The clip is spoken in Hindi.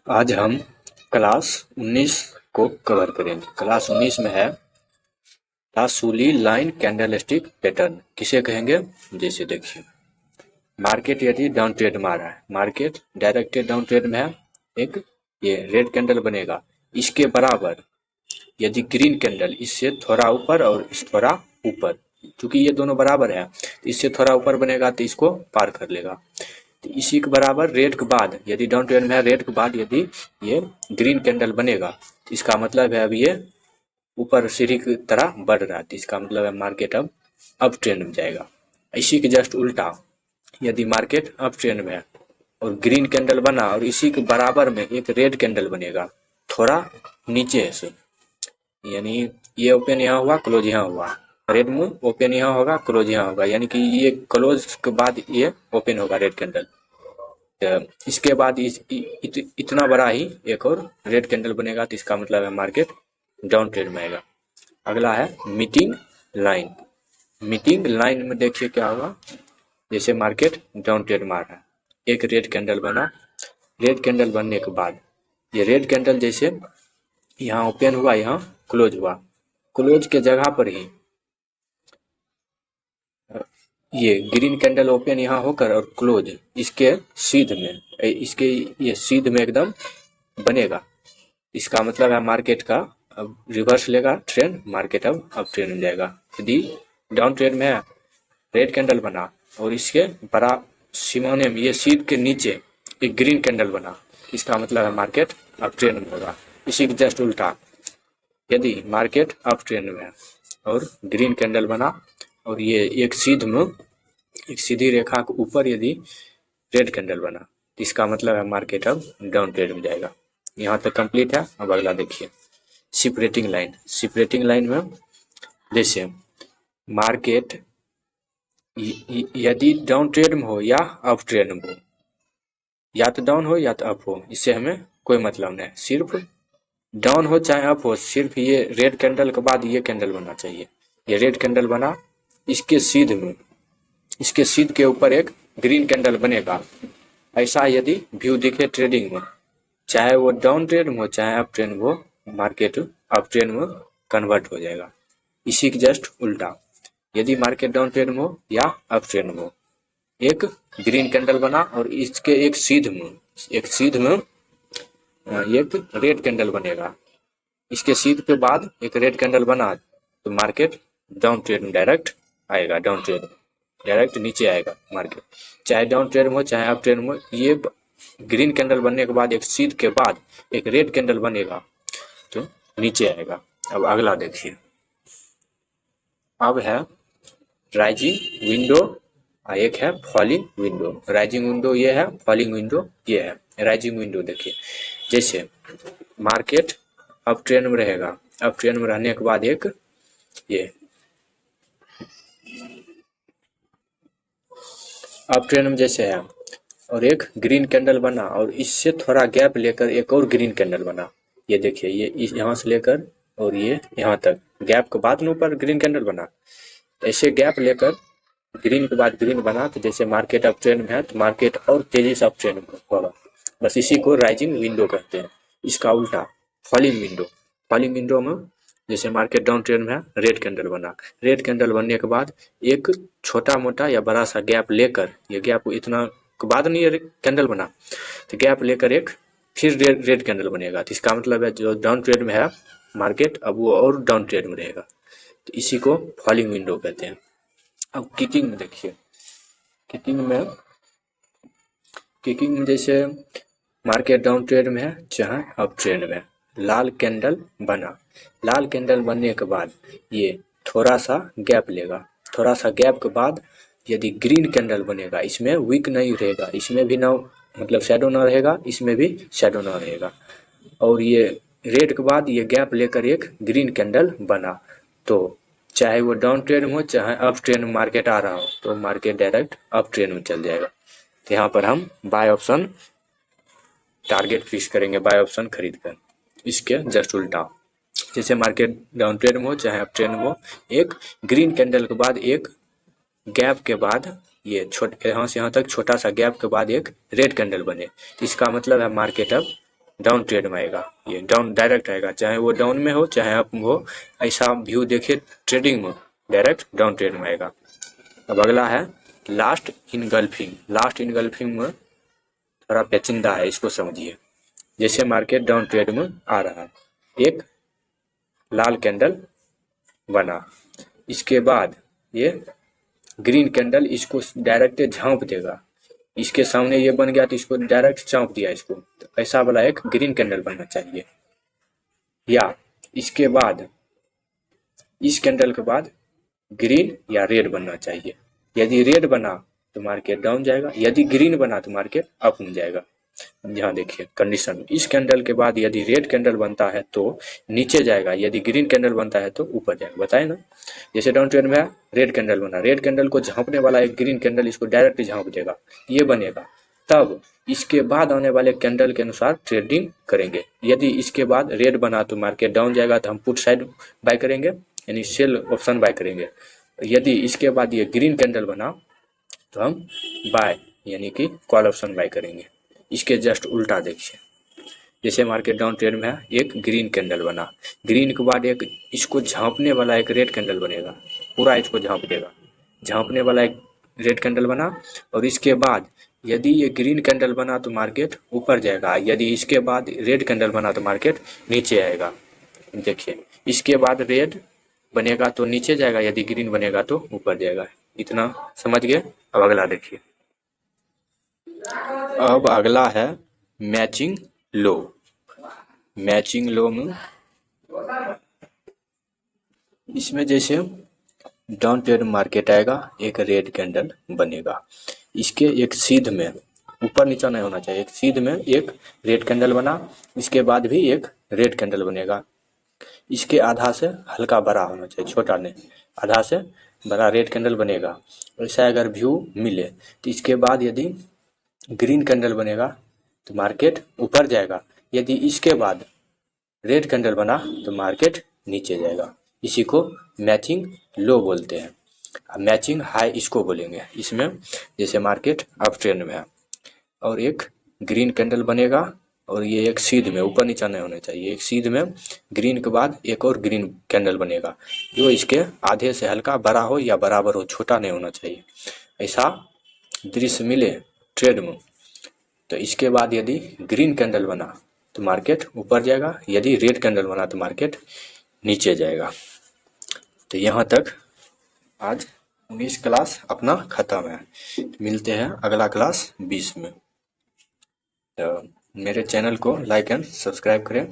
आज हम क्लास 19 को कवर करेंगे। क्लास 19 में है टासुली लाइन कैंडलस्टिक पैटर्न। किसे कहेंगे? जैसे देखिए, मार्केट यदि डाउन ट्रेड में आ रहा है, मार्केट डायरेक्टेड डाउन ट्रेड में है, एक ये रेड कैंडल बनेगा, इसके बराबर यदि ग्रीन कैंडल इससे थोड़ा ऊपर और इस थोड़ा ऊपर, चूंकि ये दोनों बराबर है तो इससे थोड़ा ऊपर बनेगा तो इसको पार कर लेगा। तो इसी के बराबर रेड के बाद यदि डाउन ट्रेंड में है, रेड के बाद यदि ये ग्रीन कैंडल बनेगा तो इसका मतलब है अब ये ऊपर सीढ़ी की तरह बढ़ रहा है, तो इसका मतलब है मार्केट अब अप ट्रेंड में जाएगा। इसी के जस्ट उल्टा यदि मार्केट अप ट्रेंड में है और ग्रीन कैंडल बना और इसी के बराबर में एक रेड कैंडल बनेगा थोड़ा नीचे से, यानी ये ओपन यहाँ हुआ, क्लोज यहाँ हुआ, रेड में ओपन यहाँ होगा, क्लोज यहाँ होगा, यानी कि ये क्लोज के बाद ये ओपन होगा रेड कैंडल। इसके बाद इतना बड़ा ही एक और रेड कैंडल बनेगा तो इसका मतलब है मार्केट डाउन ट्रेड में आएगा। अगला है मीटिंग लाइन। मीटिंग लाइन में देखिए क्या होगा, जैसे मार्केट डाउन ट्रेड में आ रहा है, एक रेड कैंडल बना, रेड कैंडल बनने के बाद ये रेड कैंडल जैसे यहाँ ओपन हुआ, यहाँ क्लोज हुआ, क्लोज के जगह पर ही ये ग्रीन कैंडल ओपन यहाँ होकर और क्लोज इसके सीध में, इसके ये सीध में एकदम बनेगा। इसका मतलब है मार्केट का अब रिवर्स लेगा ट्रेंड, मार्केट अब ट्रेंड में जाएगा। यदि डाउन ट्रेंड में है, रेड कैंडल बना और इसके बड़ा सिमाने में ये सीध के नीचे एक ग्रीन कैंडल बना, इसका मतलब है मार्केट अब ट्रेंड में होगा। इसी के जस्ट उल्टा यदि मार्केट अप ट्रेंड में है और ग्रीन कैंडल बना और ये एक सीध में, एक सीधी रेखा के ऊपर यदि रेड कैंडल बना तो इसका मतलब है मार्केट अब डाउन ट्रेड में जाएगा। यहाँ तक कंप्लीट है। अब अगला देखिए सेपरेटिंग लाइन। सेपरेटिंग लाइन में जैसे मार्केट यदि डाउन ट्रेड में हो या अप ट्रेड में हो, या तो डाउन हो या तो अप हो, इससे हमें कोई मतलब नहीं, सिर्फ डाउन हो चाहे अप हो, सिर्फ ये रेड कैंडल के बाद ये कैंडल बनना चाहिए। ये रेड कैंडल बना, इसके सीध में, इसके सीध के ऊपर एक ग्रीन कैंडल बनेगा। ऐसा यदि व्यू दिखे ट्रेडिंग में, चाहे वो डाउन ट्रेड में हो चाहे अप ट्रेड में हो, मार्केट अप ट्रेड में कन्वर्ट हो जाएगा। इसी के जस्ट उल्टा यदि मार्केट डाउन ट्रेड में हो या अप ट्रेड में हो, एक ग्रीन कैंडल बना और इसके एक सीध में, एक सीध में एक रेड कैंडल बनेगा, इसके सीध के बाद एक रेड कैंडल बना तो मार्केट डाउन ट्रेड में डायरेक्ट आएगा, डाउन ट्रेड डायरेक्ट नीचे आएगा मार्केट, चाहे डाउन ट्रेड में हो चाहे अप ट्रेड में हो। ये ग्रीन कैंडल बनने के बाद एक सीध के बाद एक रेड कैंडल बनेगा तो नीचे आएगा। अब अगला देखिए, अब है राइजिंग विंडो, एक है फॉलिंग विंडो। राइजिंग विंडो ये है, फॉलिंग विंडो ये है। राइजिंग विंडो देखिए, जैसे मार्केट अप ट्रेंड में रहेगा, अप ट्रेंड में रहने के बाद एक ये अप ट्रेंड में जैसे है और एक ग्रीन कैंडल बना और इससे थोड़ा गैप लेकर एक और ग्रीन कैंडल बना, ये देखिए ये यहाँ से लेकर और ये यहाँ तक गैप के बाद में ऊपर ग्रीन कैंडल बना, ऐसे गैप लेकर ग्रीन के बाद ग्रीन बना तो जैसे मार्केट अप ट्रेंड में है तो मार्केट और तेजी से अप ट्रेंड में होगा। बस इसी को राइजिंग विंडो कहते हैं। इसका उल्टा फॉलिंग विंडो। फॉलिंग विंडो में जैसे मार्केट डाउन ट्रेंड में है, रेड कैंडल बना, रेड कैंडल बनने के बाद एक छोटा मोटा या बड़ा सा गैप लेकर, ये गैप इतना के बाद नहीं ये कैंडल बना तो गैप लेकर एक फिर रेड कैंडल बनेगा, तो इसका मतलब है जो डाउन ट्रेड में है मार्केट अब वो और डाउन ट्रेड में रहेगा, तो इसी को फॉलिंग विंडो कहते हैं। अब किकिंग में देखिए, किकिंग में जैसे मार्केट डाउन ट्रेड में है चाहे अप ट्रेड में, लाल कैंडल बना, लाल कैंडल बनने के बाद ये थोड़ा सा गैप लेगा, थोड़ा सा गैप के बाद यदि ग्रीन कैंडल बनेगा, इसमें वीक नहीं रहेगा, इसमें भी ना मतलब शैडो ना रहेगा, इसमें भी शैडो ना रहेगा, और ये रेड के बाद ये गैप लेकर एक ग्रीन कैंडल बना तो चाहे वो डाउन ट्रेड में हो चाहे अप ट्रेड में मार्केट आ रहा हो तो मार्केट डायरेक्ट अप ट्रेड में चल जाएगा। तो यहाँ पर हम बाय ऑप्शन टारगेट फिक्स करेंगे, बाय ऑप्शन खरीद कर। इसके जस्ट उल्टा जैसे मार्केट डाउन ट्रेड में हो चाहे अप ट्रेड में हो, एक ग्रीन कैंडल के बाद एक गैप के बाद ये छोटे यहाँ से यहाँ तक छोटा सा गैप के बाद एक रेड कैंडल बने, इसका मतलब है मार्केट अब डाउन ट्रेड में आएगा, ये डाउन डायरेक्ट आएगा, चाहे वो डाउन में हो चाहे अप में हो, ऐसा व्यू देखिए ट्रेडिंग में डायरेक्ट डाउन ट्रेड में आएगा। अब अगला है लास्ट इनगल्फिंग। लास्ट इनगल्फिंग में थोड़ा पेचीदा है, इसको समझिए। जैसे मार्केट डाउन ट्रेड में आ रहा है, एक लाल कैंडल बना, इसके बाद ये ग्रीन कैंडल इसको डायरेक्ट झांप देगा, इसके सामने ये बन गया तो इसको डायरेक्ट चाँप दिया इसको, तो ऐसा वाला एक ग्रीन कैंडल बनना चाहिए। या इसके बाद इस कैंडल के बाद ग्रीन या रेड बनना चाहिए। यदि रेड बना तो मार्केट डाउन जाएगा, यदि ग्रीन बना तो मार्केट अप में जाएगा। यहाँ देखिए कंडीशन, इस कैंडल के बाद यदि रेड कैंडल बनता है तो नीचे जाएगा, यदि ग्रीन कैंडल बनता है तो ऊपर जाएगा। बताए ना, जैसे डाउन ट्रेंड में है, रेड कैंडल बना, रेड कैंडल को झांपने वाला एक ग्रीन कैंडल इसको डायरेक्ट झांप देगा, ये बनेगा। तब इसके बाद आने वाले कैंडल के अनुसार ट्रेडिंग करेंगे। यदि इसके बाद रेड बना तो मार्केट डाउन जाएगा, तो हम पुट साइड बाय करेंगे, यानी सेल ऑप्शन बाय करेंगे। यदि इसके बाद ये ग्रीन कैंडल बना तो हम बाय यानी कि कॉल ऑप्शन बाय करेंगे। इसके जस्ट उल्टा देखिए, जैसे मार्केट डाउन ट्रेड में है, एक ग्रीन कैंडल बना, ग्रीन के बाद एक इसको झांपने वाला एक रेड कैंडल बनेगा, पूरा इसको झांप देगा, झांपने वाला एक रेड कैंडल बना, और इसके बाद यदि ये ग्रीन कैंडल बना तो मार्केट ऊपर जाएगा, यदि इसके बाद रेड कैंडल बना तो मार्केट नीचे आएगा। देखिए इसके बाद रेड बनेगा तो नीचे जाएगा, यदि ग्रीन बनेगा तो ऊपर जाएगा। इतना समझ गए। अब अगला देखिए, अब अगला है मैचिंग लो। मैचिंग लो में इसमें जैसे डाउन ट्रेड मार्केट आएगा, एक रेड कैंडल बनेगा, इसके एक सीध में, ऊपर नीचा नहीं होना चाहिए, एक सीध में एक रेड कैंडल बना, इसके बाद भी एक रेड कैंडल बनेगा, इसके आधा से हल्का बड़ा होना चाहिए, छोटा नहीं, आधा से बड़ा रेड कैंडल बनेगा। ऐसा अगर व्यू मिले तो इसके बाद यदि ग्रीन कैंडल बनेगा तो मार्केट ऊपर जाएगा, यदि इसके बाद रेड कैंडल बना तो मार्केट नीचे जाएगा। इसी को मैचिंग लो बोलते हैं। मैचिंग हाई इसको बोलेंगे। इसमें जैसे मार्केट अप ट्रेंड में है और एक ग्रीन कैंडल बनेगा, और ये एक सीध में, ऊपर नीचा नहीं होना चाहिए, एक सीध में ग्रीन के बाद एक और ग्रीन कैंडल बनेगा, जो इसके आधे से हल्का बड़ा हो या बराबर हो, छोटा नहीं होना चाहिए। ऐसा दृश्य मिले ट्रेड में तो इसके बाद यदि ग्रीन कैंडल बना तो मार्केट ऊपर जाएगा, यदि रेड कैंडल बना तो मार्केट नीचे जाएगा। तो यहाँ तक आज 19 क्लास अपना ख़त्म है। मिलते हैं अगला क्लास 20 में। तो मेरे चैनल को लाइक एंड सब्सक्राइब करें।